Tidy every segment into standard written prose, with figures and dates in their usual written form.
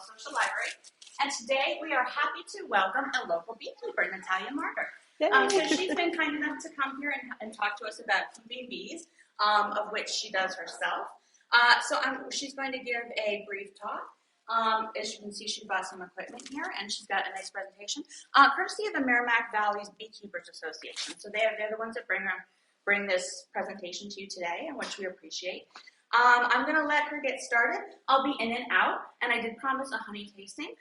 Social Library. And today we are happy to welcome a local beekeeper, Natalia Martyr. So she's been kind enough to come here and talk to us about keeping bees, of which she does herself. She's going to give a brief talk. As you can see, she brought some equipment here, and she's got a nice presentation, courtesy of the Merrimack Valley's Beekeepers Association. So they're the ones that bring this presentation to you today, and which we appreciate. I'm going to let her get started. I'll be in and out, and I did promise a honey tasting.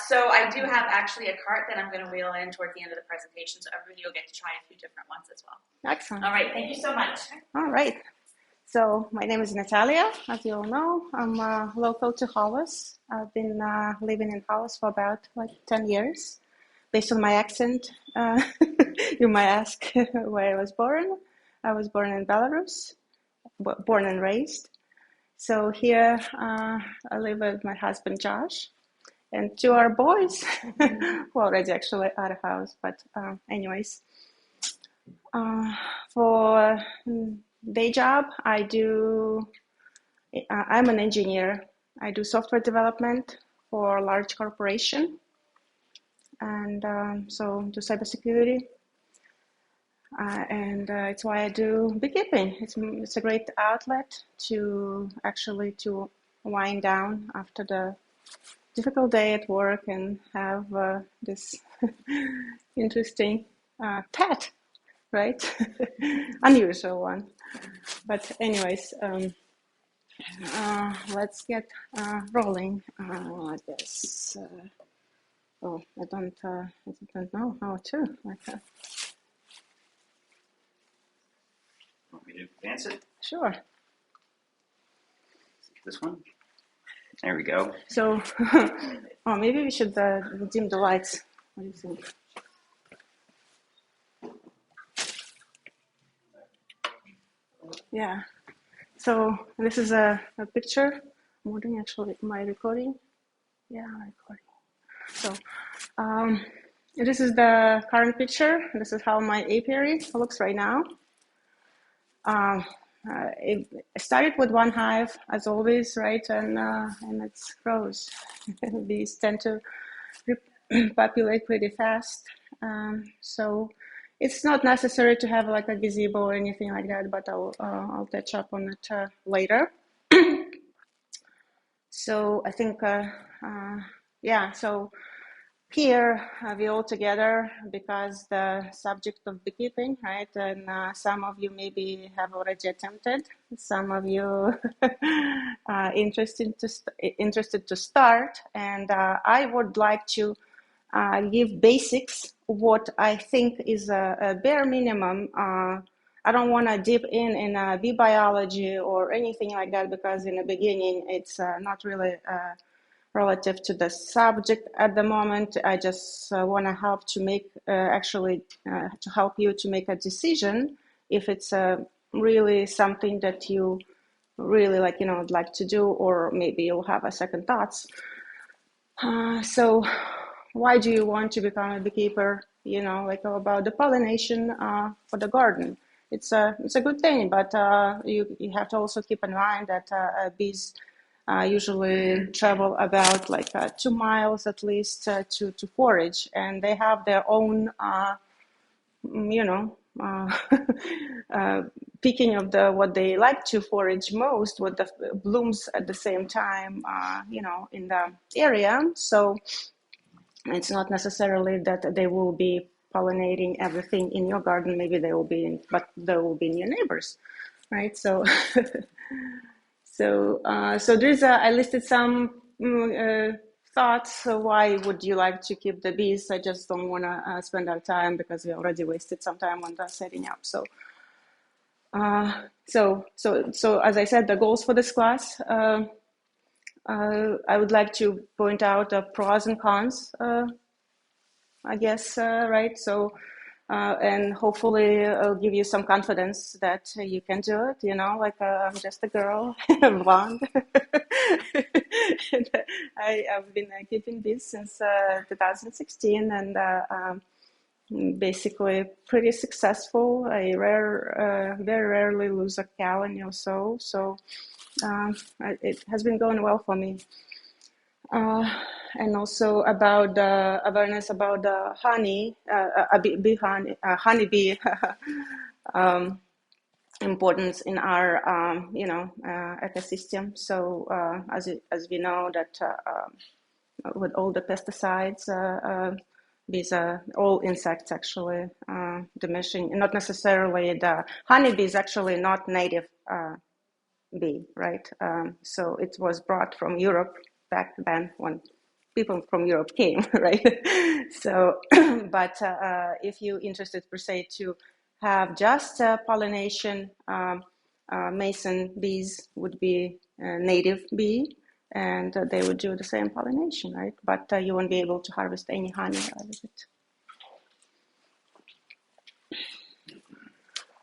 So I do have actually a cart that I'm going to wheel in toward the end of the presentation, so everybody will get to try a few different ones as well. Excellent. All right, thank you so much. All right. So my name is Natalia, as you all know. I'm local to Hollis. I've been living in Hollis for about 10 years. Based on my accent, you might ask where I was born. I was born in Belarus, born and raised. So here I live with my husband, Josh, and two our boys who are already actually out of house. But anyways, for day job, I'm an engineer. I do software development for a large corporation, and so do cybersecurity. And it's why I do beekeeping. It's a great outlet to wind down after the difficult day at work and have this interesting pet, right? Unusual one. But anyways, let's get rolling. I guess. I don't know how to. Want me to advance it? Sure. This one? There we go. So, maybe we should dim the lights. What do you think? Yeah. So this is a picture. I'm wondering actually, am I recording? Yeah, I'm recording. So this is the current picture. This is how my apiary looks right now. It started with one hive, as always, right? And it grows. Bees tend to populate pretty fast. So it's not necessary to have like a gazebo or anything like that, but I'll touch up on it later. So I think, so here we all together because the subject of beekeeping, right? And some of you maybe have already attempted. Some of you are interested to start. And I would like to give basics, what I think is a bare minimum. I don't want to dip in bee biology or anything like that because in the beginning it's not really relative to the subject at the moment. I just want to help to make to help you to make a decision if it's really something that you really would like to do, or maybe you'll have a second thoughts. So why do you want to become a beekeeper? About the pollination for the garden. It's a good thing, but you have to also keep in mind that bees usually travel about 2 miles at least to forage, and they have their own, picking of what they like to forage most, with the blooms at the same time, in the area. So it's not necessarily that they will be pollinating everything in your garden. Maybe they will be but they will be in your neighbors, right? So. So there's I listed some thoughts. So why would you like to keep the bees? I just don't want to spend our time because we already wasted some time on the setting up. So as I said, the goals for this class, I would like to point out the pros and cons, I guess, right? So. And hopefully I'll give you some confidence that you can do it, I'm just a girl, blonde. And I've been keeping bees since 2016 and basically pretty successful. I very rarely lose a colony or so. So it has been going well for me. uh, and also about awareness about honey, honeybee importance in our ecosystem. So as we know that with all the pesticides, these are all insects actually diminishing. Not necessarily the honeybee is actually not native bee, right? So it was brought from Europe back then when people from Europe came, right? So, but if you're interested per se to have just pollination, mason bees would be native bee, and they would do the same pollination, right? But you won't be able to harvest any honey out of it.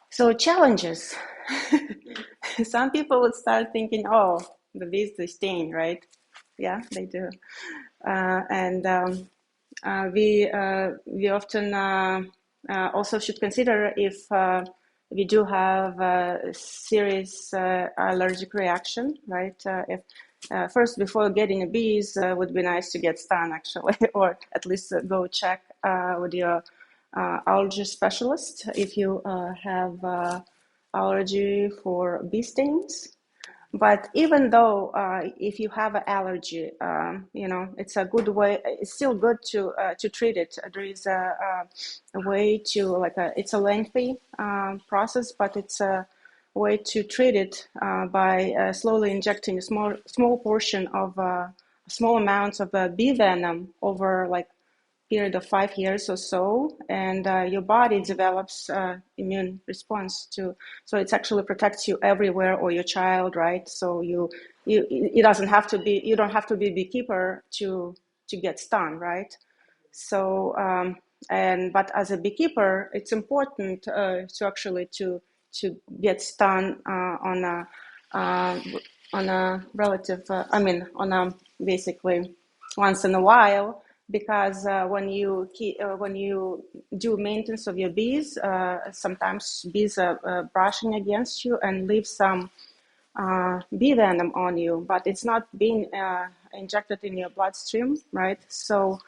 So challenges. Some people would start thinking, oh, the bees, they sting, right? Yeah, they do. And we often also should consider if we do have a serious allergic reaction, right? If first, before getting a bees, would be nice to get stung actually, or at least go check with your allergy specialist if you have allergy for bee stings. But even though if you have an allergy, it's a good way. It's still good to treat it. There is a way to it's a lengthy process, but it's a way to treat it by slowly injecting a small portion of small amounts of bee venom over like period of 5 years or so, and your body develops immune response to. So it actually protects you everywhere, or your child, right? So it doesn't have to be. You don't have to be a beekeeper to get stung, right? So but as a beekeeper, it's important to actually to get stung on a relative. On a basically once in a while, because when you do maintenance of your bees, sometimes bees are brushing against you and leave some bee venom on you, but it's not being injected in your bloodstream, right? So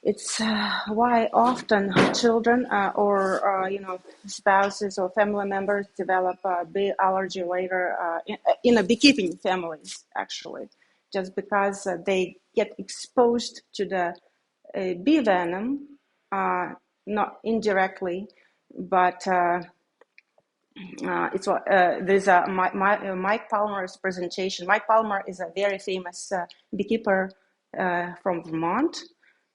it's why often children or spouses or family members develop bee allergy later in a beekeeping families actually, just because they get exposed to the bee venom, not indirectly, but there's a Mike Palmer's presentation. Mike Palmer is a very famous beekeeper from Vermont.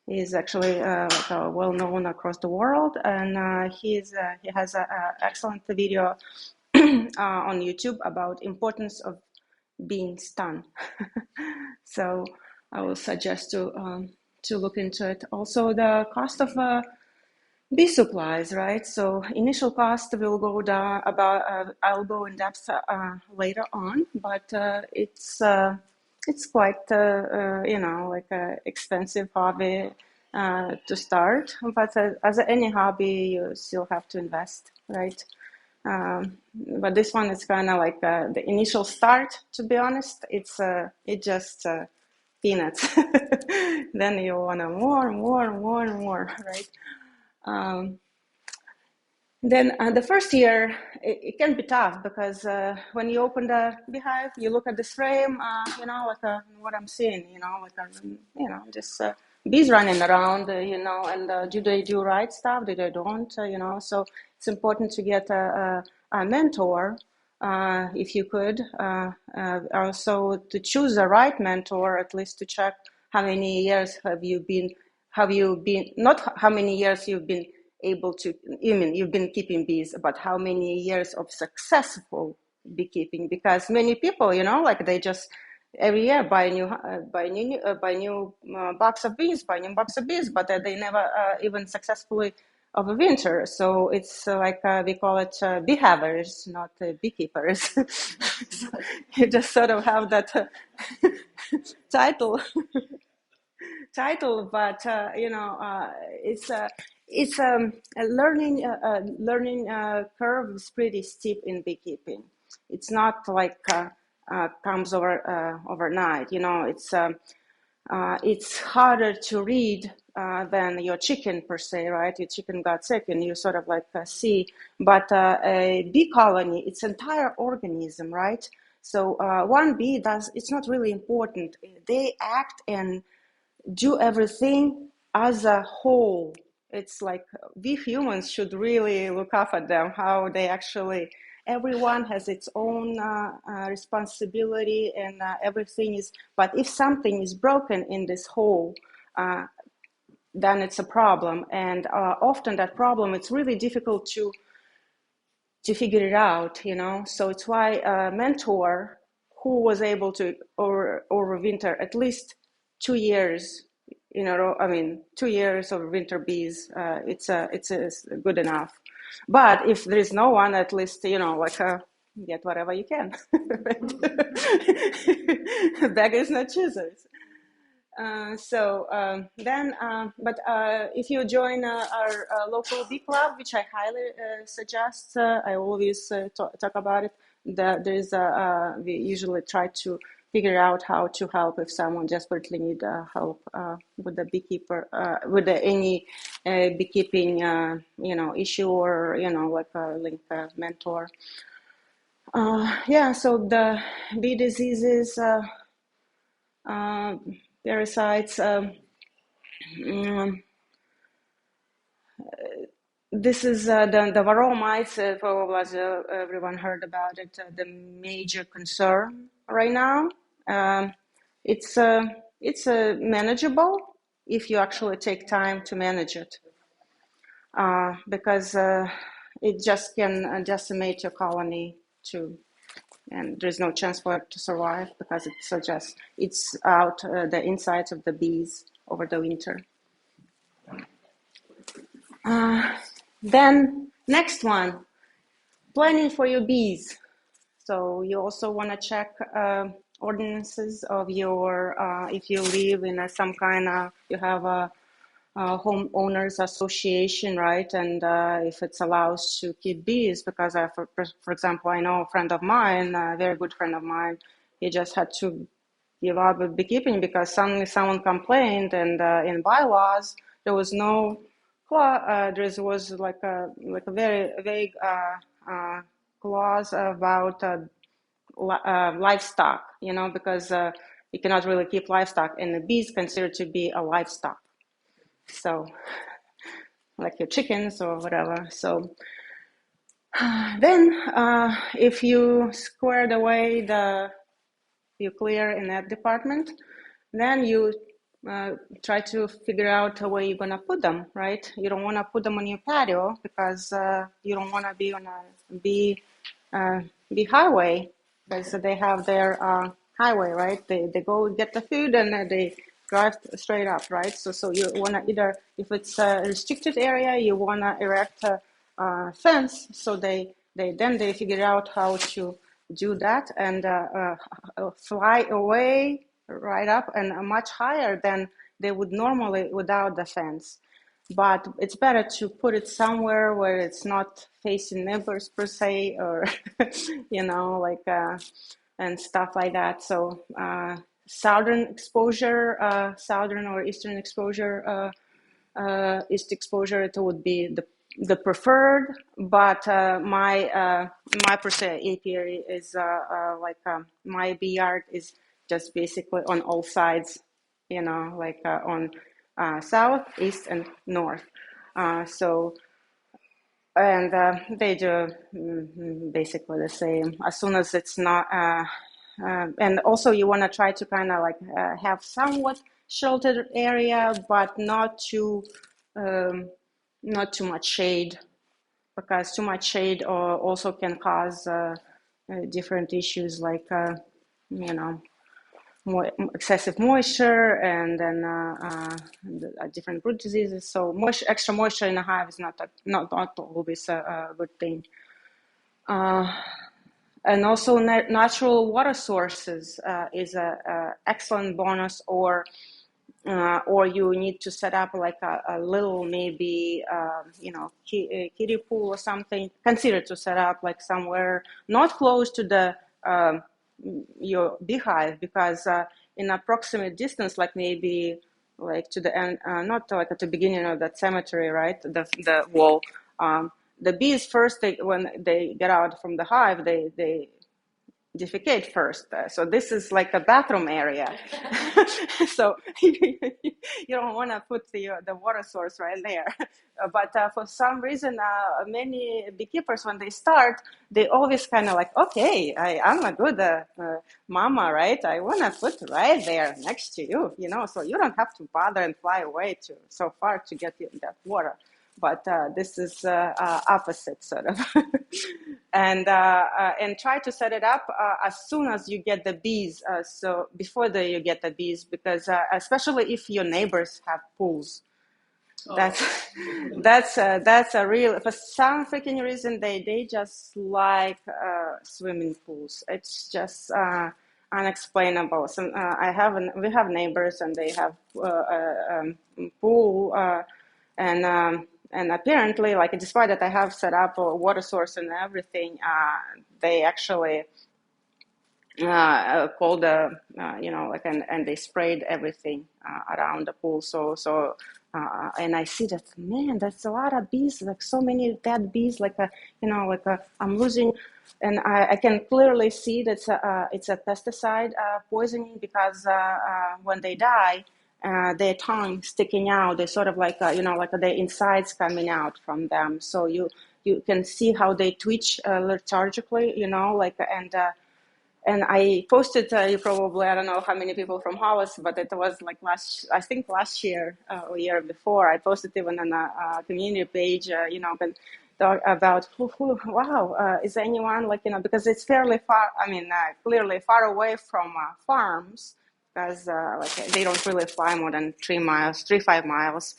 He's actually well known across the world, and he has an excellent video on YouTube about importance of being stung. So I will suggest to look into it. Also, the cost of bee supplies, right? So initial cost will go down I'll go in depth later on, but it's quite like a expensive hobby to start. But as any hobby, you still have to invest, right? But this one is kind of like the initial start. To be honest, it just peanuts. Then you want to more, right? Um, then the first year, it can be tough because when you open the beehive, you look at this frame, what I'm seeing, just bees running around, and do they do right stuff? Do they don't? So it's important to get a mentor if you could. Also to choose the right mentor, at least to check how many years not how many years you've been able to, you've been keeping bees, but how many years of successful beekeeping, because many people, they just every year buy new box of bees, but they never even successfully of a winter. So it's we call it beehavers, not beekeepers. So you just sort of have that title but a learning curve is pretty steep in beekeeping. It's not like comes overnight. It's it's harder to read than your chicken per se, right? Your chicken got sick and you sort of like see, but a bee colony, it's entire organism, right? So one bee it's not really important. They act and do everything as a whole. It's like we humans should really look up at them, how they actually, everyone has its own responsibility and everything is, but if something is broken in this whole, then it's a problem. And often that problem, it's really difficult to figure it out, you know. So it's why a mentor who was able to overwinter at least 2 years in a row, I mean, 2 years of winter bees, it's good enough. But if there is no one, at least, you know, like get whatever you can. Beggars not choosers. But if you join our local bee club, which I highly suggest, I always talk about it. We usually try to figure out how to help if someone desperately need help with the beekeeper, with any beekeeping, issue, or like a mentor. So the bee diseases. Parasites. This is the varroa mites. Probably as everyone heard about it. The major concern right now. It's manageable if you actually take time to manage it, because it just can decimate your colony too. And there's no chance for it to survive because it's out the insides of the bees over the winter. Then next one, planning for your bees. So you also want to check ordinances of your, if you live in some kind of, you have a homeowners association, right? And if it's allows to keep bees, because for example, I know a friend of mine, a very good friend of mine, he just had to give up with beekeeping because suddenly someone complained, and in bylaws there was no there was like a very vague clause about livestock, because you cannot really keep livestock, and the bees considered to be a livestock. So, like your chickens or whatever. So then, if you squared away you clear in that department, then you try to figure out where you're gonna put them, right? You don't want to put them on your patio because you don't want to be on a bee highway, because they have their highway, right? They go get the food and they drive straight up, right? So you want to either, if it's a restricted area, you want to erect a fence, so they figure out how to do that and fly away right up and much higher than they would normally without the fence. But it's better to put it somewhere where it's not facing neighbors per se, or and stuff like that. So southern or eastern exposure, east exposure, it would be the preferred. But my per se apiary is my bee yard is just basically on all sides, on south, east, and north. And they do basically the same. As soon as it's not, and also you want to try to kind of have somewhat sheltered area, but not too much shade, because too much shade also can cause different issues like excessive moisture, and then different root diseases. So extra moisture in a hive is not always a good thing. And also natural water sources is a excellent bonus, or you need to set up like a little, maybe kiddie pool or something. Consider to set up like somewhere not close to the your beehive, because in approximate distance, like maybe like to the end, not like at the beginning of that cemetery, right? The wall. The bees first, when they get out from the hive, they defecate first. So this is like a bathroom area. So you don't want to put the water source right there. But for some reason, many beekeepers, when they start, they always kind of like, okay, I'm a good mama, right? I want to put right there next to you, so you don't have to bother and fly away so far to get that water. But this is opposite sort of. And try to set it up as soon as you get the bees. So before you get the bees, because especially if your neighbors have pools, that's a real. For some freaking reason, they just like swimming pools. It's just unexplainable. We have neighbors and they have pool and apparently, like, despite that I have set up a water source and everything, they actually called and they sprayed everything around the pool. So and I see that, man, that's a lot of bees, like so many dead bees, I'm losing, and I can clearly see that it's a pesticide poisoning, because when they die, their tongue sticking out, they sort of like their insides coming out from them. So you can see how they twitch lethargically, and I posted, you probably, I don't know how many people from Hollis, but it was like last year or year before, I posted even on a community page, about wow, is anyone because it's fairly far, clearly far away from farms, because they don't really fly more than 5 miles,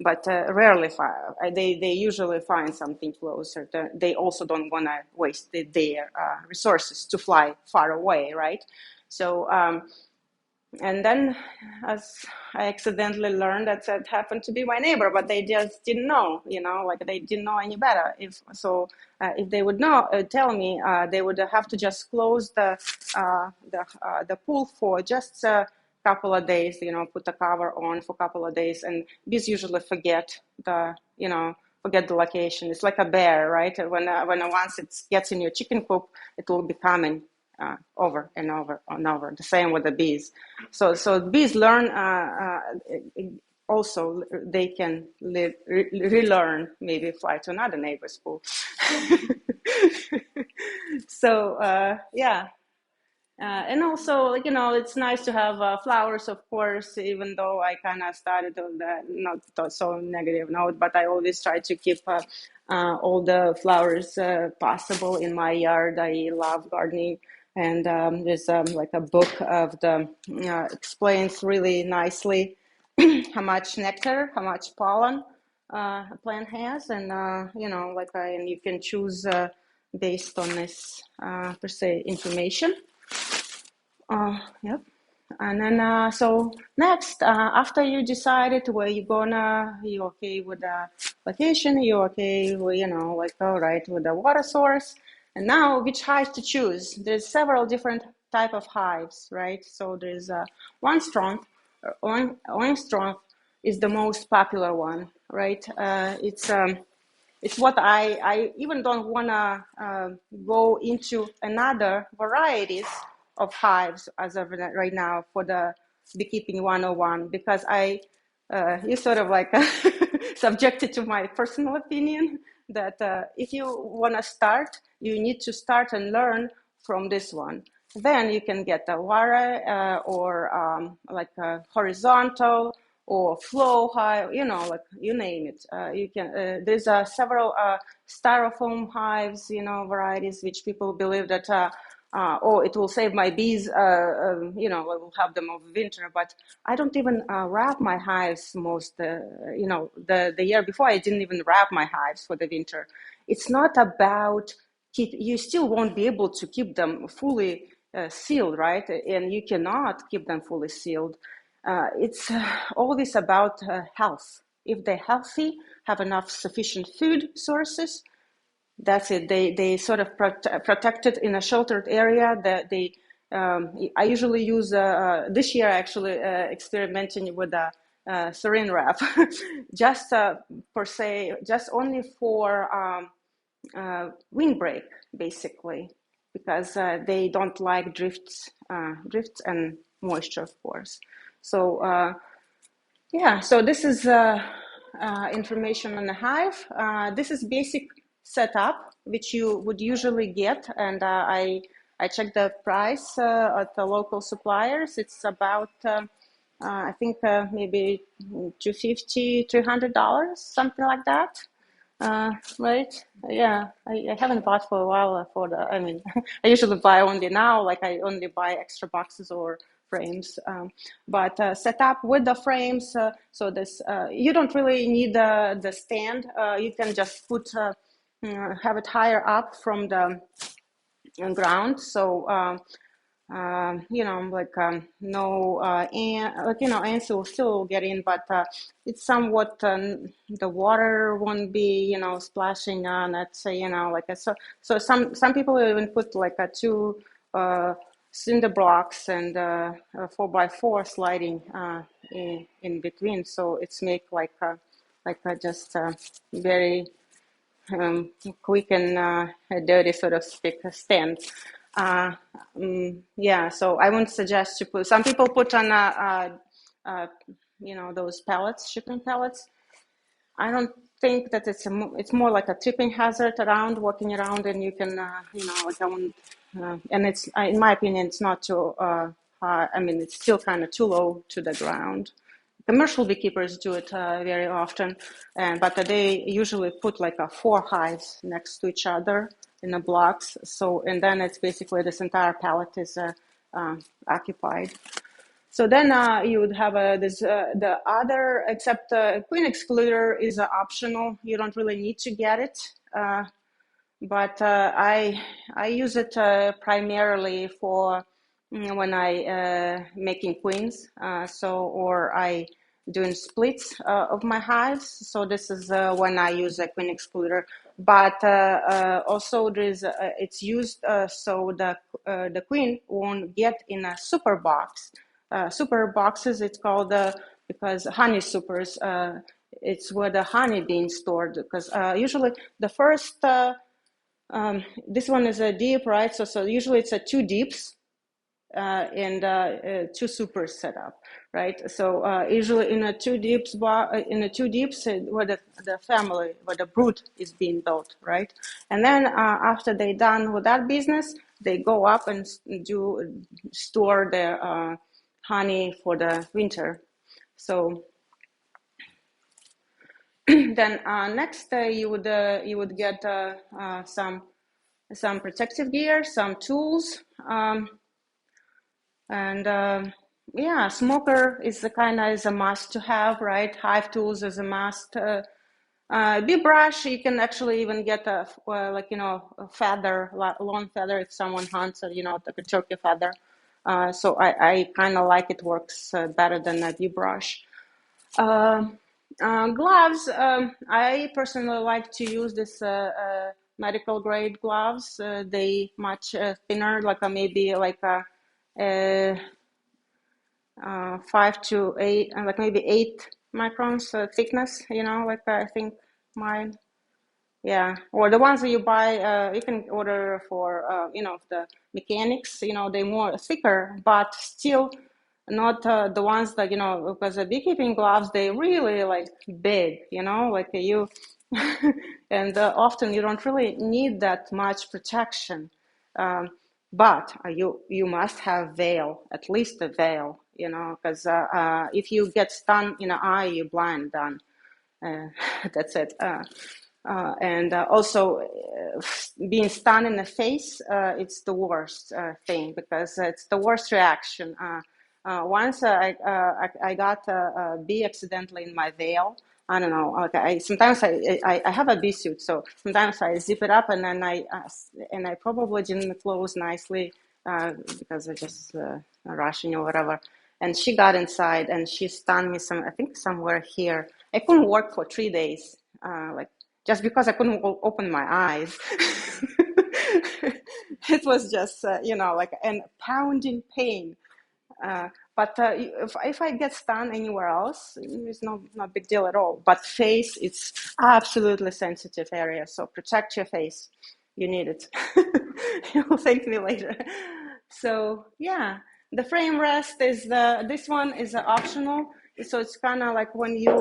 but rarely far. They usually find something closer. They also don't want to waste their resources to fly far away, right? So, and then as I accidentally learned that happened to be my neighbor, but they just didn't know, they didn't know any better. If they would tell me, they would have to just close the pool for just a couple of days, put the cover on for a couple of days, and bees usually forget the location. It's like a bear, right? When once it gets in your chicken coop, it will be coming over and over and over. The same with the bees. So bees learn. Also, they can relearn, maybe fly to another neighbor's pool. So yeah. And also, it's nice to have flowers, of course, even though I kind of started on the not so negative note, but I always try to keep all the flowers possible in my yard. I love gardening. And there's like a book of explains really nicely how much nectar, how much pollen a plant has. And, and you can choose based on this, per se, information. Yep. And then, so next, after you decided where you okay with the location, you okay with, all right with the water source, and now which hives to choose? There's several different type of hives, right? So there's one strong is the most popular one, right? It's what I even don't want to go into another varieties of hives as of right now for the Beekeeping 101, because you sort of like subjected to my personal opinion that if you want to start, you need to start and learn from this one. Then you can get a wire or like a horizontal or flow hive, like you name it. You can. There's several styrofoam hives, varieties which people believe that it will save my bees. I will have them over winter. But I don't even wrap my hives most. The year before I didn't even wrap my hives for the winter. It's not about you still won't be able to keep them fully sealed, right? And you cannot keep them fully sealed. It's always about health. If they're healthy, have enough sufficient food sources, that's it. They sort of protected in a sheltered area. That they I usually use, this year actually experimenting with a sarin wrap, just per se, just only for windbreak, basically, because they don't like drifts and moisture, of course. So yeah, so this is information on the hive. This is basic setup, which you would usually get, and I checked the price at the local suppliers. It's about I think maybe $250, $300, something like that. Right? Yeah, I haven't bought for a while for the, I mean, I usually buy only now, like I only buy extra boxes or frames. But set up with the frames, so this, you don't really need the stand. You can just put, have it higher up from the ground. So, you know, like no, like, you know, ants will still get in, but it's somewhat, the water won't be, you know, splashing on it. So, you know, like, so some people even put like a two cinder blocks and a 4x4 sliding in between. So it's make like just very quick and dirty, sort of speak, stand. Uh, yeah, so I wouldn't suggest to put. Some people put on you know, those pellets, shipping pellets. I don't think that it's more like a tripping hazard around, walking around, and you can, you know, like I wouldn't, and it's, in my opinion, it's not too high. I mean, it's still kind of too low to the ground. Commercial beekeepers do it very often, but they usually put like four hives next to each other in the blocks. So, and then it's basically this entire pallet is occupied. So then you would have this the other, except queen excluder is optional. You don't really need to get it, but I use it primarily for when I making queens. So or I doing splits of my hives. So this is when I use a queen excluder. But also there is it's used so the queen won't get in a super box. Super boxes, it's called because honey supers. It's where the honey being stored, because usually the first this one is a deep, right? So usually it's a two deeps and two supers set up, right? So usually in a two deeps where the family, where the brood is being built, right? And then after they done with that business, they go up and do store their honey for the winter. So then next you would get some protective gear, some tools, and yeah, smoker is the kind of is a must to have, right? Hive tools is a must. Bee brush, you can actually even get a like, you know, a feather, long feather if someone hunts, you know, like a turkey feather. So I kind of like it, works better than a bee brush. Gloves, I personally like to use this medical grade gloves. They much thinner, like maybe like a 5 to 8, like maybe 8 microns thickness, you know, like I think mine. Yeah, or the ones that you buy, you can order for, you know, the mechanics, you know, they're more thicker, but still not the ones that, you know, because the beekeeping gloves, they really like big, you know, like you, and often you don't really need that much protection. But you must have veil, at least a veil, you know, because if you get stung in the eye, you're blind, done. That's it. And also being stunned in the face, it's the worst thing, because it's the worst reaction. Once I got a bee accidentally in my veil. I don't know. Okay, sometimes I have a bee suit, so sometimes I zip it up and then I probably didn't close nicely because I just rushing or whatever. And she got inside and she stung me I think somewhere here. I couldn't work for 3 days, like just because I couldn't open my eyes. it was just, like a pounding pain. But if I get stung anywhere else, it's not big deal at all. But face, it's absolutely sensitive area. So protect your face. You need it. You'll thank me later. So yeah, the frame rest is this one is optional. So it's kind of like when you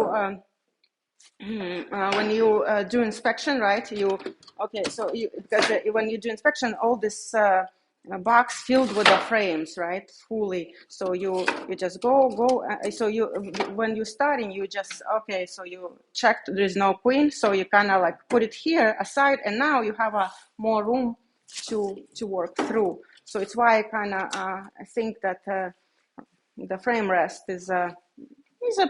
do inspection, right? Because when you do inspection, all this box filled with the frames, right? Fully. So you just go. So when you're starting, you just So you checked there is no queen, so you kind of like put it here aside, and now you have a more room to work through. So it's why I kind of think that the frame rest is a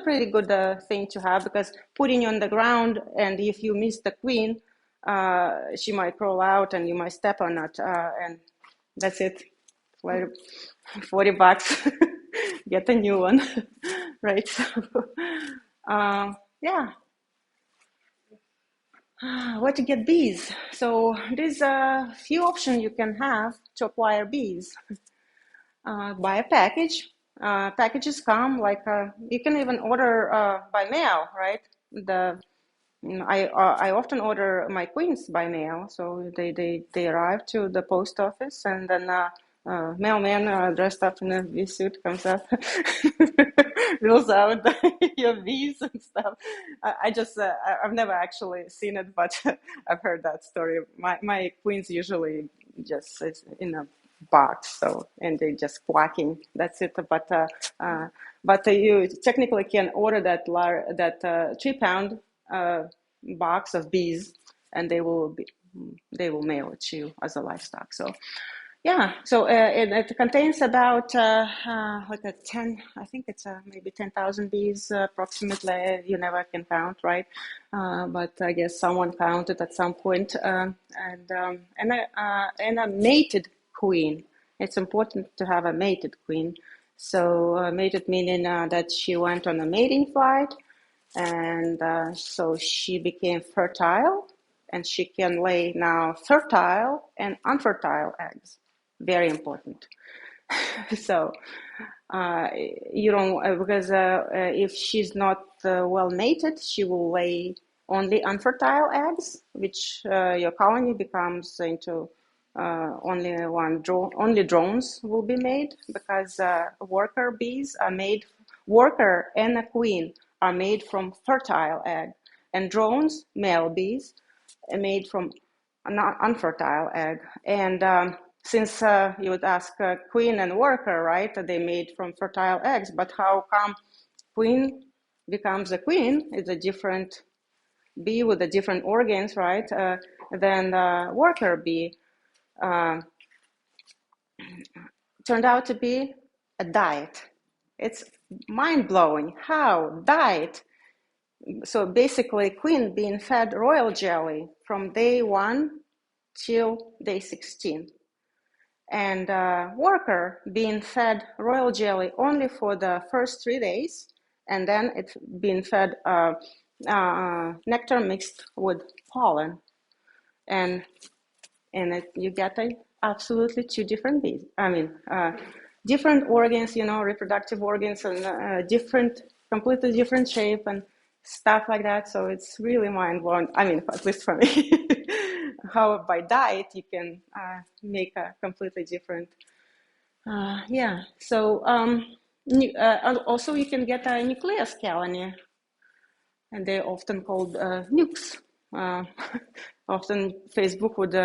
pretty good thing to have, because putting you on the ground, and if you miss the queen, she might crawl out and you might step on it, and that's it. $40. Get a new one, right? So, yeah. Where to get bees? So there's a few options you can have to acquire bees. Buy a package. Packages come you can even order by mail, right? I often order my queens by mail, so they arrive to the post office, and then mailman dressed up in a bee suit comes up, wheels out your bees and stuff. I've never actually seen it, but I've heard that story. My queens usually just is in a box, so, and they just quacking. That's it. But you technically can order that 3-pound box of bees, and they will mail it to you as a livestock. So yeah, so it contains about like a 10, I think it's maybe 10,000 bees approximately. You never can count, right? But I guess someone counted at some point. And a mated queen. It's important to have a mated queen. So mated meaning that she went on a mating flight, and so she became fertile, and she can lay now fertile and unfertile eggs. Very important. So you don't because if she's not well mated, she will lay only unfertile eggs, which your colony becomes into only drones will be made, because worker bees are made, worker and a queen are made from fertile egg, and drones, male bees, are made from an unfertile egg. And since you would ask queen and worker, right? They made from fertile eggs, but how come queen becomes a queen? It's a different bee with the different organs, right? Than the worker bee. Turned out to be a diet. It's mind-blowing how diet. So basically, queen being fed royal jelly from day 1 till day 16. And worker being fed royal jelly only for the first 3 days, and then it's being fed nectar mixed with pollen, and you get absolutely 2 different bees. I mean, different organs, reproductive organs, and completely different shape and stuff like that. So it's really mind-blowing. I mean, at least for me, how by diet you can make a completely different. Yeah. So also you can get a nucleus colony, and they're often called nukes. Often Facebook would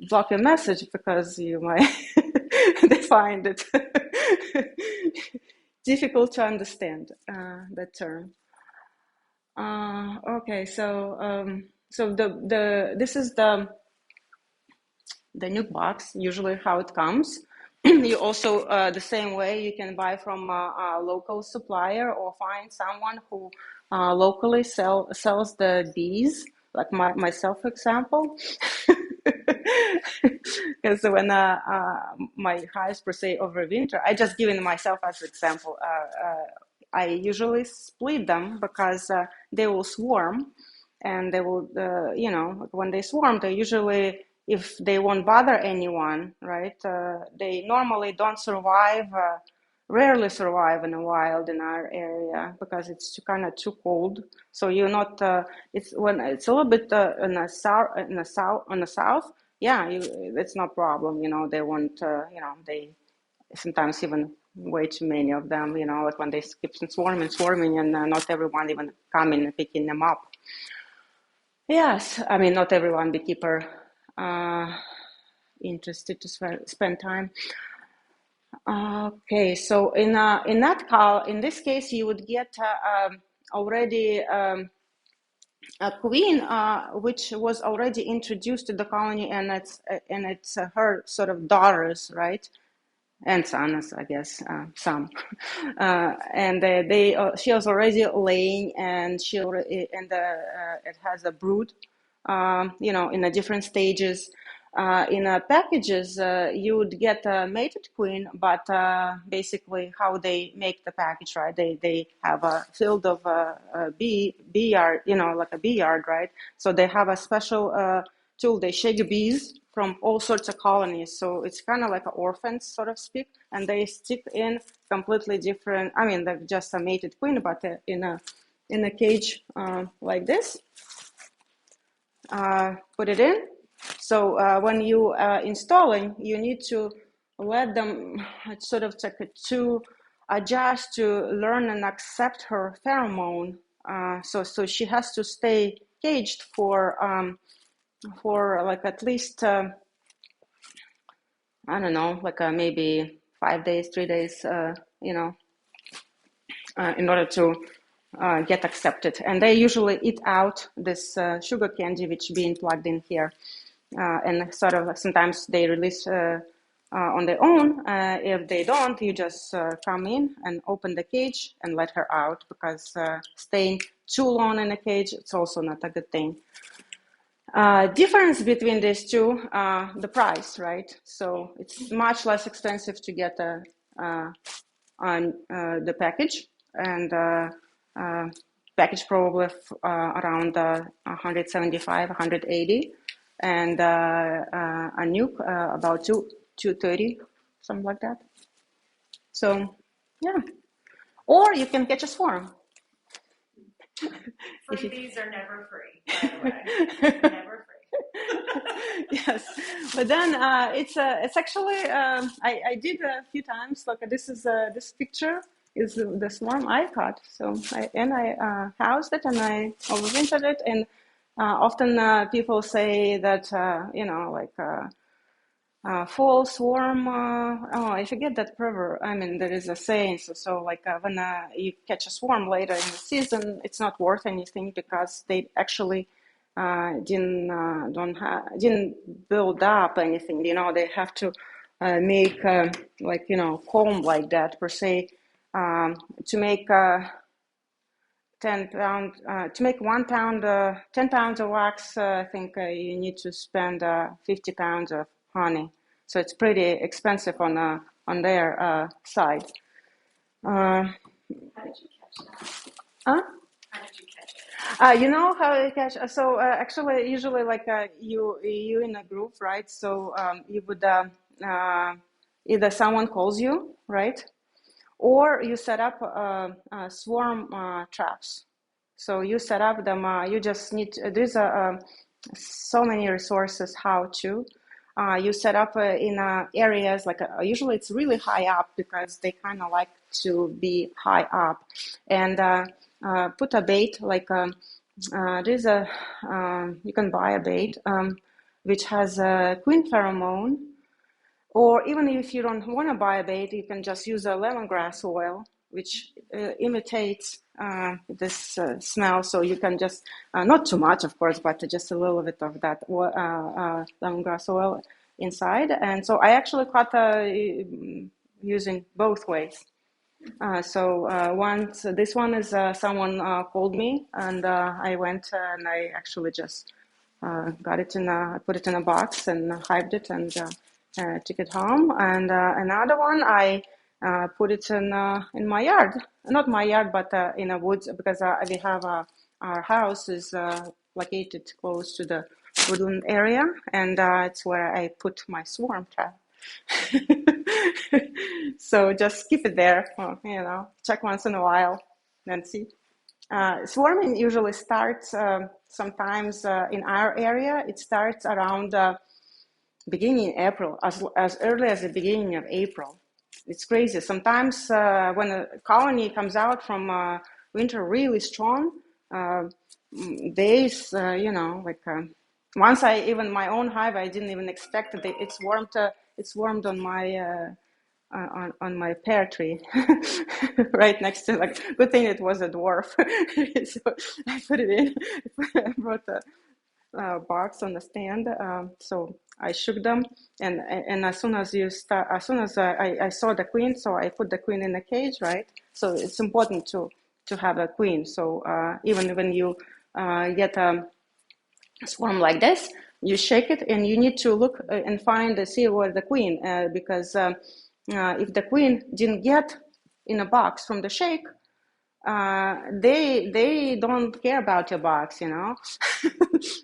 block a message because you might they find it difficult to understand that term. Okay, so this is the nuke box, usually how it comes. You also the same way you can buy from a local supplier, or find someone who locally sells the bees, like myself, for example. Because when my hives per se over winter, I just given myself as an example. I usually split them because they will swarm, and they will, when they swarm, they usually if they won't bother anyone, right? They normally don't survive, rarely survive in the wild in our area because it's kind of too cold. So you're not. It's when it's a little bit in the south. Yeah, it's no problem. They won't. They sometimes even way too many of them. Like when they keep swarming, and not everyone even coming and picking them up. Yes, I mean not everyone beekeeper interested to spend time. Okay, so in this case, you would get already a queen, which was already introduced to the colony, and it's her sort of daughters, right? And sons, I guess, some, and she was already laying, and it has a brood, in the different stages. In packages, you would get a mated queen, but basically how they make the package, right? They have a field of bee yard, like a bee yard, right? So they have a special tool. They shake bees from all sorts of colonies. So it's kind of like an orphans, sort of speak, and they stick in completely different. I mean, they're just a mated queen, but in a cage like this. Put it in. So when you installing, you need to let them sort of to adjust to learn and accept her pheromone. So she has to stay caged for like at least I don't know, like maybe 5 days, 3 days, in order to get accepted. And they usually eat out this sugar candy which being plugged in here. And sort of sometimes they release on their own. If they don't, you just come in and open the cage and let her out, because staying too long in a cage, it's also not a good thing. Difference between these two, the price, right? So it's much less expensive to get on the package, and package probably around 175, 180, and a nuke about 230, something like that. So yeah, or you can catch a swarm. Freebies are never free, by the way. Never free. Yes, but then it's actually I did a few times. Look, this picture is the swarm I caught. So I housed it and I overwintered it, and often people say that fall swarm. I forget that proverb. I mean, there is a saying. So like when you catch a swarm later in the season, it's not worth anything because they actually didn't build up anything. They have to make comb like that per se to make 10 pound to make 1 pound 10 pounds of wax. I think you need to spend 50 pounds of honey, so it's pretty expensive on their side. How did you catch that? Huh? How did you catch it? You know how they catch? So actually, usually like you in a group, right? So you would either someone calls you, right, or you set up swarm traps. So you set up them. You just need there's so many resources how to. You set up in areas like usually it's really high up because they kind of like to be high up, and put a bait like there's a you can buy a bait which has a queen pheromone, or even if you don't want to buy a bait, you can just use a lemongrass oil which imitates this smell. So you can just, not too much, of course, but just a little bit of that lemongrass oil inside. And so I actually caught using both ways. Once this one is someone called me, and I went and I actually just got it put it in a box and hived it and took it home. And another one I put it in my yard, not my yard, but in the woods, because we have our house is located close to the woodland area, and it's where I put my swarm trap. So just keep it there, check once in a while and see. Swarming usually starts sometimes in our area. It starts around beginning April, as early as the beginning of April. It's crazy. Sometimes when a colony comes out from winter really strong, days, once even my own hive, I didn't even expect that it swarmed on my on my pear tree right next to, like, good thing it was a dwarf. So I put it in. I brought the box on the stand, so I shook them, and as soon as I saw the queen, so I put the queen in the cage, right? So it's important to have a queen. So even when you get a swarm like this, you shake it, and you need to look and see where the queen, because if the queen didn't get in a box from the shake, they don't care about your box,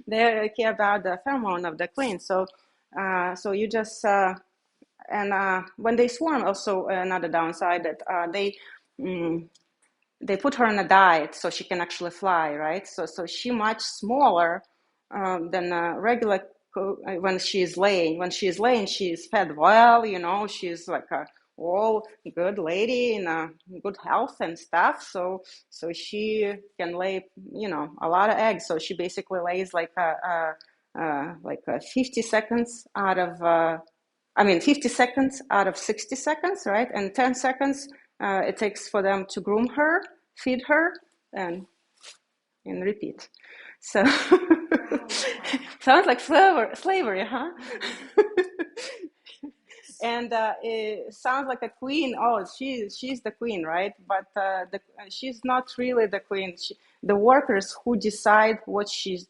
They care about the pheromone of the queen. So so you just when they swarm, also another downside that they put her on a diet so she can actually fly, right? So she much smaller than a regular when she's laying. When she's laying, she's fed well, she's like a all good lady in good health and stuff. So she can lay, a lot of eggs. So she basically lays like 50 seconds out of 50 seconds out of 60 seconds, right? And 10 seconds it takes for them to groom her, feed her, and repeat. So sounds like slavery, huh? And it sounds like a queen. Oh, she's the queen, right? But she's not really the queen. The workers who decide what she's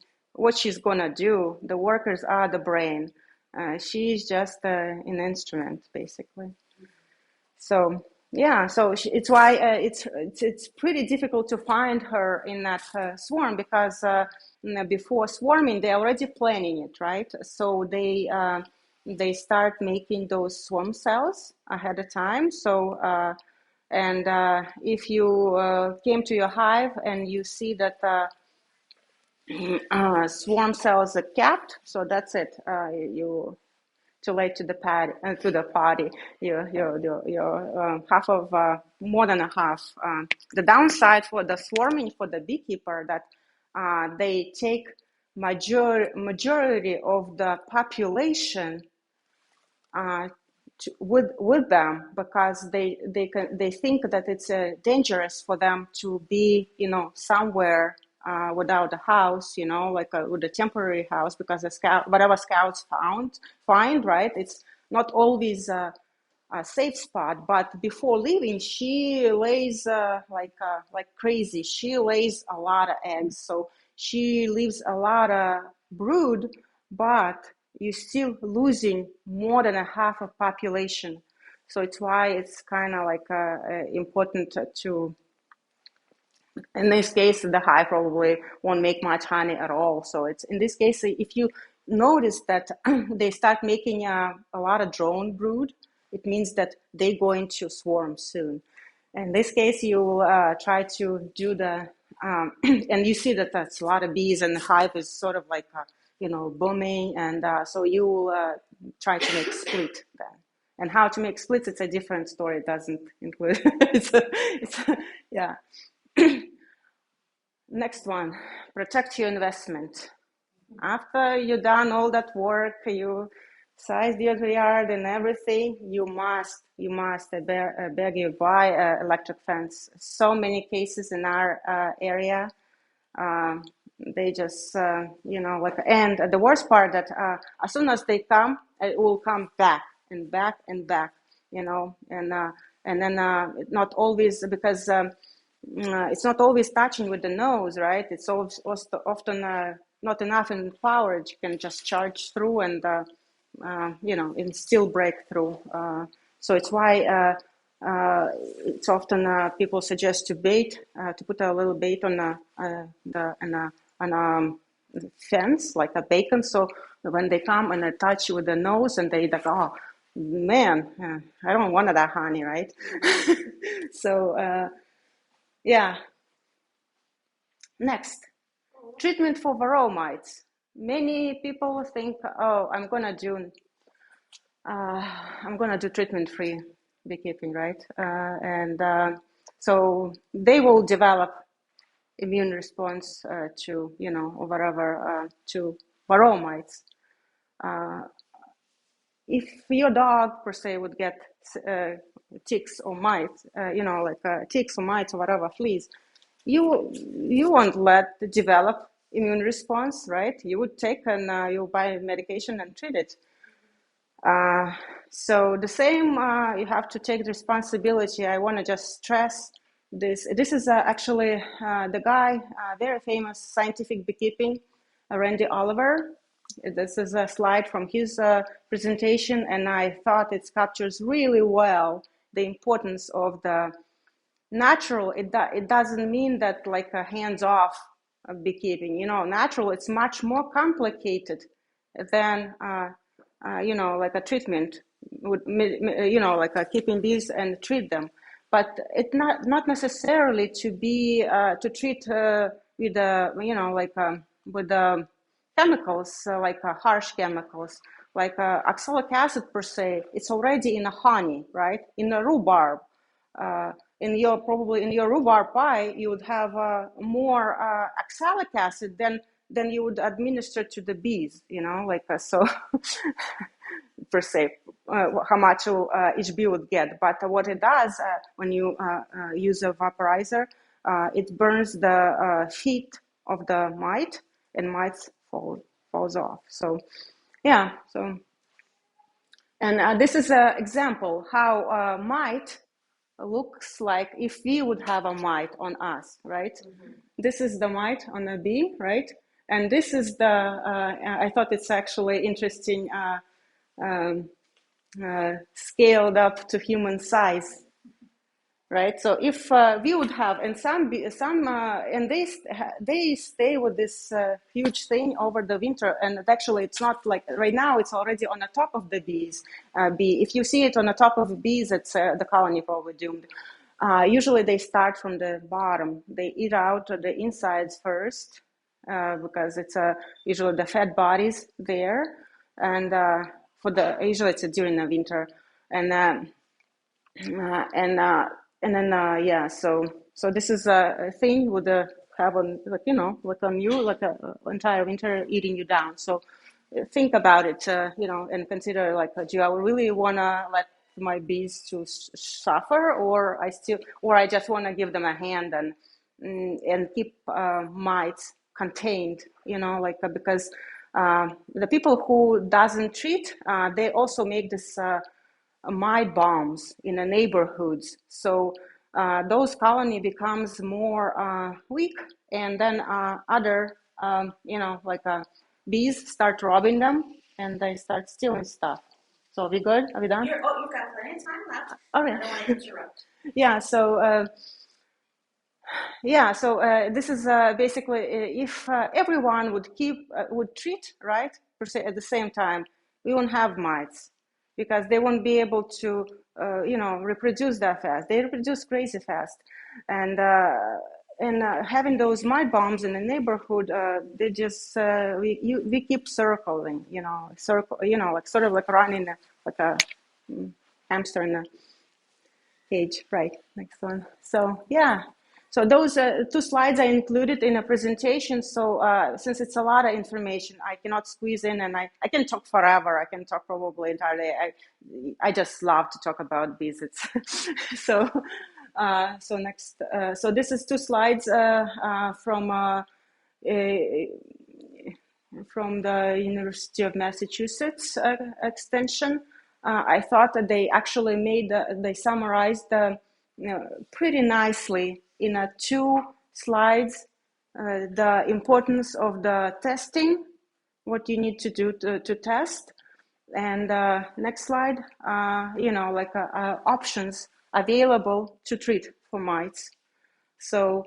gonna do. The workers are the brain. She's just an instrument, basically. So yeah, so it's why it's pretty difficult to find her in that swarm, because before swarming they're already planning it, right? So they start making those swarm cells ahead of time. So and if you came to your hive and you see that swarm cells are capped, so that's it. You too late to the party. You're half of more than a half. The downside for the swarming for the beekeeper that they take majority of the population with them, because they think that it's dangerous for them to be somewhere without a house, like with a temporary house, because whatever scouts find, right, it's not always a safe spot. But before leaving, she lays like crazy. She lays a lot of eggs, so she leaves a lot of brood, but you're still losing more than a half of population. So it's why it's kind of like important to, in this case, the hive probably won't make much honey at all. So it's, in this case, if you notice that they start making a lot of drone brood, it means that they're going to swarm soon. In this case, you will try to do the, and you see that that's a lot of bees, and the hive is sort of like, booming, and so you will try to make split then. And how to make splits, it's a different story. It doesn't include, yeah. Next one, protect your investment. After you've done all that work, you size the yard and everything, you must I beg you, buy an electric fence. So many cases in our area, they just, and the worst part that as soon as they come, it will come back and back and back, and then not always, because it's not always touching with the nose, right? It's also often not enough in power. You can just charge through and, and still break through. So it's why it's often people suggest to put a little bait on fence, like a bacon. So when they come and they touch you with the nose, and they like, oh man, I don't want that honey, right? So yeah. Next, treatment for varroa mites. Many people think, oh, I'm gonna do treatment-free beekeeping, right? So they will develop immune response to, or whatever, to varroa mites. If your dog per se would get ticks or mites, ticks or mites or whatever, fleas, you won't let it develop immune response, right? You would take and you buy medication and treat it. So the same, you have to take the responsibility. I want to just stress this. This is actually the guy, very famous scientific beekeeping, Randy Oliver. This is a slide from his presentation, and I thought it captures really well the importance of the natural. It doesn't mean that like a hands-off beekeeping. Natural, it's much more complicated than like a treatment would, like keeping bees and treat them. But it's not necessarily to be to treat with with chemicals, harsh chemicals, like oxalic acid per se. It's already in a honey, right? In a rhubarb. In your rhubarb pie, you would have more oxalic acid than you would administer to the bees. So per se, how much each bee would get. But what it does when you use a vaporizer, it burns the heat of the mite, and mites falls off. So yeah. So and this is an example how mite looks like if we would have a mite on us, right? Mm-hmm. This is the mite on a bee, right? And this is the, I thought it's actually interesting, scaled up to human size, right? So if we would have, and and they stay with this huge thing over the winter, and actually it's not like right now, it's already on the top of the bee. If you see it on the top of the bees, it's the colony probably doomed. Usually they start from the bottom. They eat out the insides first because it's usually the fat bodies there, and usually it's during the winter, and and then so this is a thing with the have on like on you like a entire winter eating you down. So think about it, and consider like, do I really want to let my bees to suffer, or I just want to give them a hand and keep mites contained, because the people who doesn't treat, they also make this mite bombs in the neighborhoods. So those colony becomes more weak, and then other, bees start robbing them, and they start stealing stuff. So are we good? Are we done? You've got plenty of time left. All right. I don't want to interrupt. Yeah. So this is basically if everyone would treat right per se at the same time, we won't have mites, because they won't be able to reproduce that fast. They reproduce crazy fast, and having those mite bombs in the neighborhood, they just we keep circling, like sort of like running like a hamster in a cage. Right, next one. So yeah. So those two slides I included in a presentation. So since it's a lot of information, I cannot squeeze in, and I can talk forever. I can talk probably entirely. I just love to talk about bees. So next. So this is two slides from the University of Massachusetts Extension. I thought that they actually they summarized pretty nicely in two slides the importance of the testing, what you need to do to test. And next slide, options available to treat for mites. So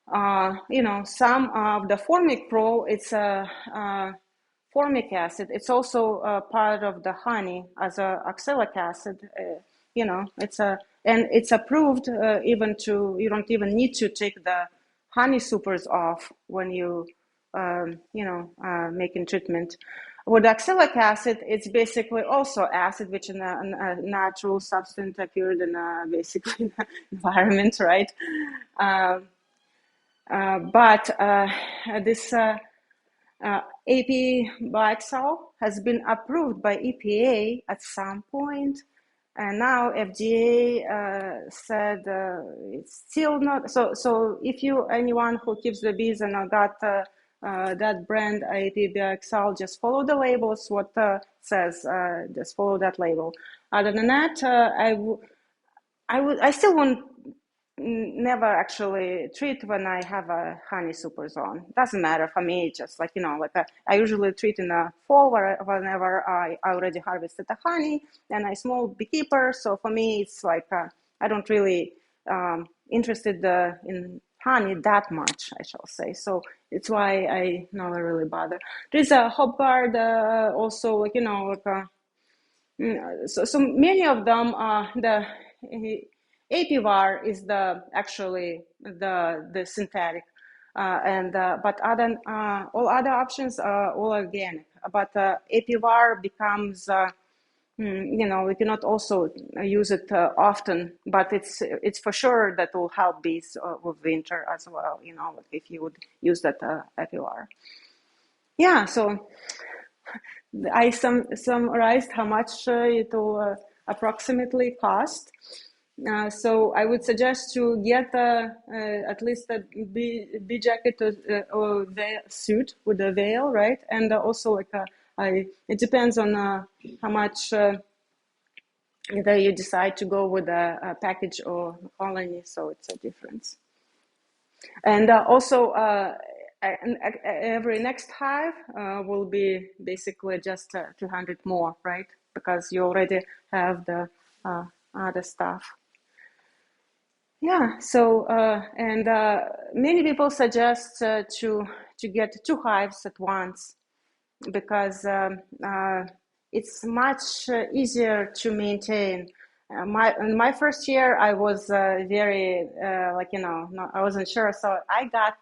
some of the formic pro, it's a formic acid. It's also part of the honey as a oxalic acid. It's and it's approved even to, you don't even need to take the honey supers off when you, making treatment. With oxalic acid, it's basically also acid, which is a natural substance occurred in basically the environment, right? But this AP Bioxol has been approved by EPA at some point, and now FDA said it's still not. So if anyone who keeps the bees and got that brand AP Bioxol, just follow the labels. What says, just follow that label. Other than that, I still won't never actually treat when I have a honey super zone. Doesn't matter for me. Just like, I usually treat in the fall whenever I already harvested the honey and I small beekeeper. So for me, it's like I don't really interested in honey that much, I shall say. So it's why I never really bother. There's a hop guard also, so many of them the APVAR is the synthetic, but all other options are all organic. But APVAR becomes we cannot also use it often, but it's for sure that will help bees with winter as well. If you would use that APVAR. Yeah, so I summarized how much it will approximately cost. So I would suggest to get at least a bee jacket or veil suit with a veil, right? And also it depends on how much either you decide to go with a package or colony, so it's a difference. And also every next hive will be basically just 200 more, right? Because you already have the other stuff. Yeah, so and many people suggest to get 2 hives at once because it's much easier to maintain. In my first year, I was very I wasn't sure, so I got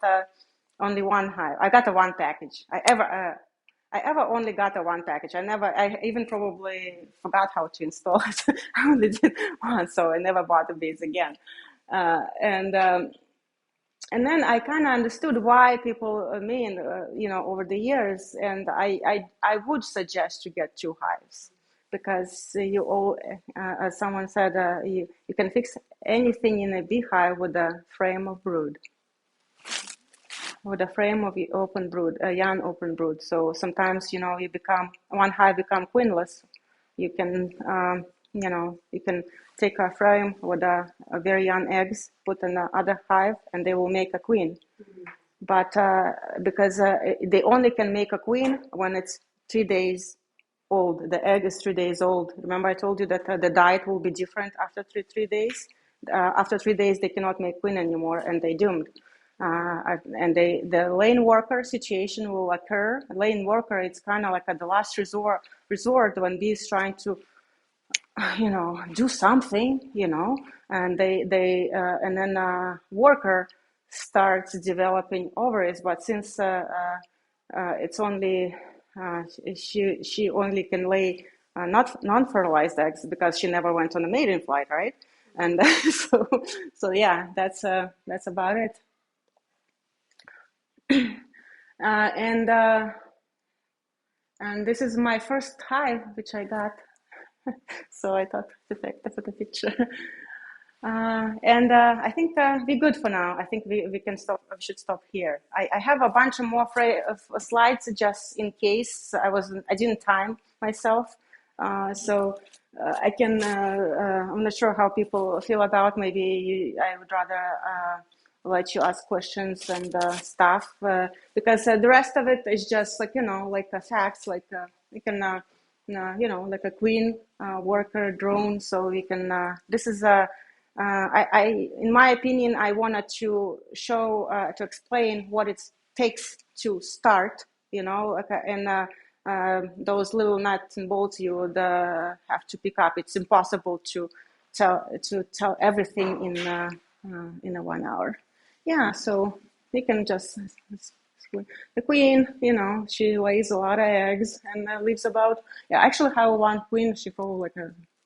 only 1 hive. I got a 1 package. I ever only got a 1 package. I even probably forgot how to install it. I only did 1, so I never bought the bees again. And then I kind of understood why people over the years, and I would suggest to get 2 hives because you all, as someone said, you can fix anything in a beehive with a frame of brood. With a frame of open brood, a young open brood. So sometimes, you become, 1 hive become queenless. You can, you can take a frame with a very young eggs, put in the other hive, and they will make a queen. Mm-hmm. But because they only can make a queen when it's 3 days old. The egg is 3 days old. Remember I told you that the diet will be different after three days? After 3 days, they cannot make queen anymore, and they doomed. And the lane worker situation will occur. Lane worker, it's kind of like at the last resort when bees trying to, do something, and and then worker starts developing ovaries. But since it's only she only can lay not non-fertilized eggs because she never went on a mating flight, right? And so yeah, that's about it. And this is my first hive, which I got. So I thought to take the picture. And I think we're good for now. I think we can stop. We should stop here. I have a bunch of more slides just in case I didn't time myself. So I can. I'm not sure how people feel about. Maybe I would rather let you ask questions and stuff because the rest of it is just like facts. Like we can like a queen worker drone. So we can. This is a in my opinion, I wanted to show, to explain what it takes to start, and those little nuts and bolts you would have to pick up. It's impossible to tell everything in a 1 hour. Yeah, so we can just the queen, she lays a lot of eggs and lives about. Yeah, I actually have one queen. She probably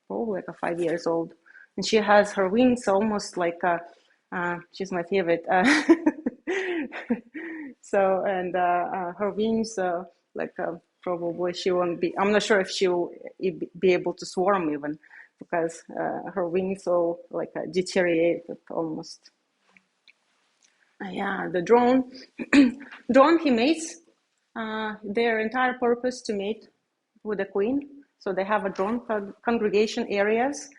like a 5 years old, and she has her wings almost like she's my favorite. So and her wings probably she won't be. I'm not sure if she'll be able to swarm even because her wings all deteriorated almost. Yeah, the drone. Drone he mates. Their entire purpose to mate with the queen. So they have a drone congregation areas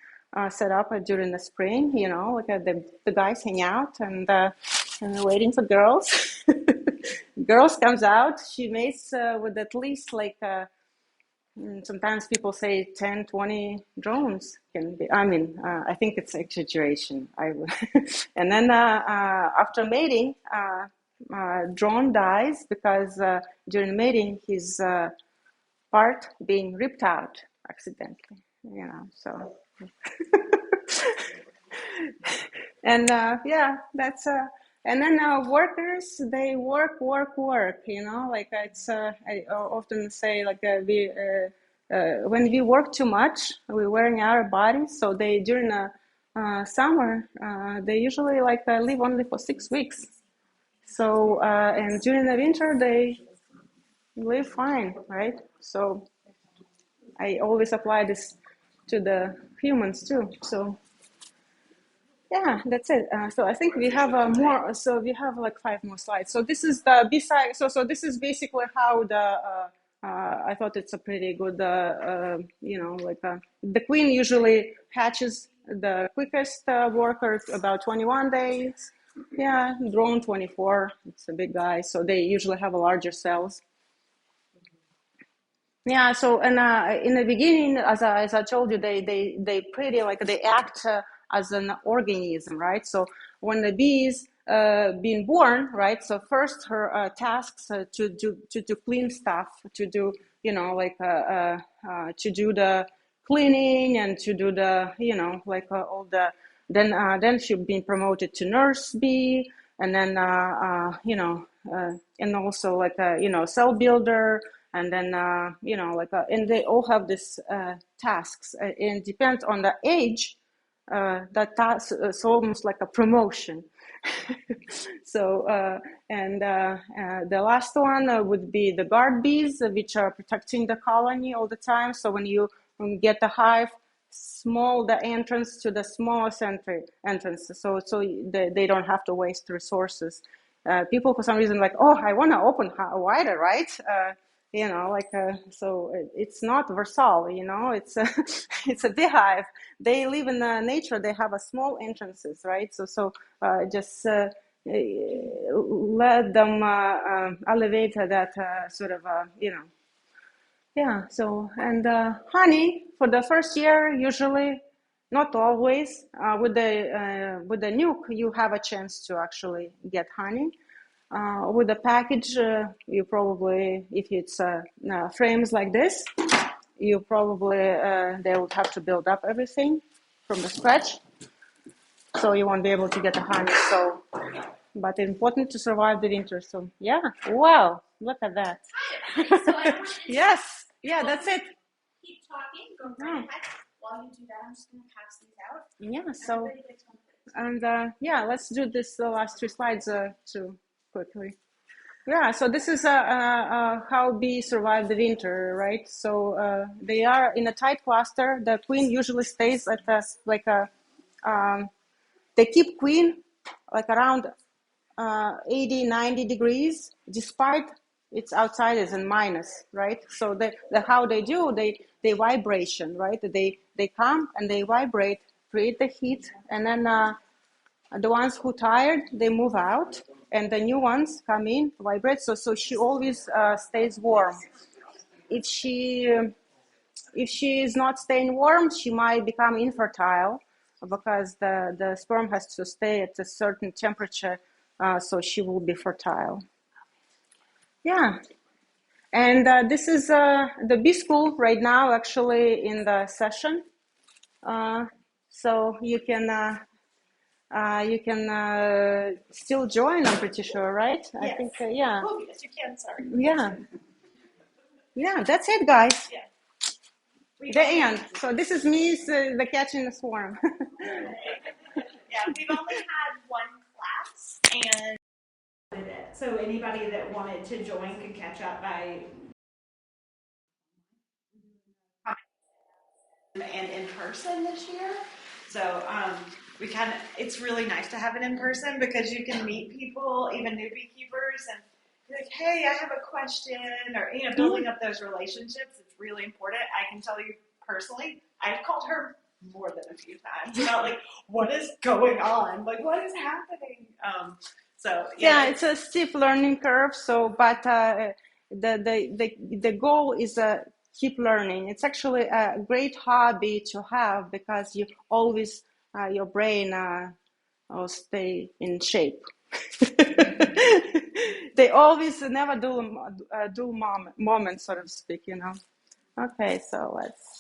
set up during the spring. The guys hang out and waiting for girls. Girls comes out. She mates with at least sometimes people say 10, 20 drones can be. I think it's exaggeration. And then after mating, drone dies because during mating his part being ripped out accidentally. So. And yeah, that's and then workers they work. It's I often say we when we work too much, we're wearing our bodies. So they during summer they usually live only for 6 weeks. So and during the winter they live fine, right? So I always apply this to the humans too. So. Yeah, that's it. So I think we have more. So we have 5 more slides. So this is the beside. So this is basically how the. I thought it's a pretty good. The queen usually hatches the quickest workers about 21 days. Yeah, drone 24. It's a big guy, so they usually have a larger cells. Yeah, so and in the beginning, as I told you, they pretty they act as an organism, right? So when the bee is being born, right? So first her tasks to clean stuff, to do to do the cleaning and to do the all the then she's been promoted to nurse bee, and then and also cell builder, and then and they all have this tasks, and it depends on the age. That task is almost like a promotion. So and the last one would be the guard bees, which are protecting the colony all the time. So when you get the hive, small the entrance to the smallest entrance, so they don't have to waste resources. People for some reason I want to open wider, right? So it's not Versailles, it's a, it's a beehive. They live in nature. They have a small entrances, right? So just let them elevate that yeah. So and honey for the first year usually, not always. With the nuke, you have a chance to actually get honey. With the package, you probably, if it's frames like this, you probably they would have to build up everything from the scratch, so you won't be able to get the honey. So, but it's important to survive the winter. So yeah, wow, look at that. Yes, yeah, that's it. Keep talking. Go right ahead. While you do that, I'm just going to pass these out. Yeah. So, and yeah, let's do this last 3 slides too quickly. Yeah, so this is how bees survive the winter, right? So they are in a tight cluster. The queen usually stays at they keep queen around 80, 90 degrees, despite it's outside is in minus, right? So how they do, they vibration, right? They come and they vibrate, create the heat, and then the ones who tired, they move out, and the new ones come in, vibrate. So she always stays warm. If she is not staying warm, she might become infertile, because the sperm has to stay at a certain temperature, so she will be fertile. Yeah. And this is the bee school right now, actually in the session. So you can still join. I'm pretty sure, right? Yes. I think yeah. Oh, yes, you can. Sorry. Yeah. Yeah. That's it, guys. Yeah. The end. So this is me, the catch in the swarm. Yeah, we've only had one class, and so anybody that wanted to join could catch up by and in person this year. So we kind of, it's really nice to have it in person because you can meet people, even new beekeepers, and be like, hey, I have a question, or building up those relationships. It's really important. I can tell you personally, I've called her more than a few times about like what is going on, like what is happening. So yeah, it's a steep learning curve. So, but the goal is keep learning. It's actually a great hobby to have because you always your brain will stay in shape. They always never do moment, so to speak. Okay, so let's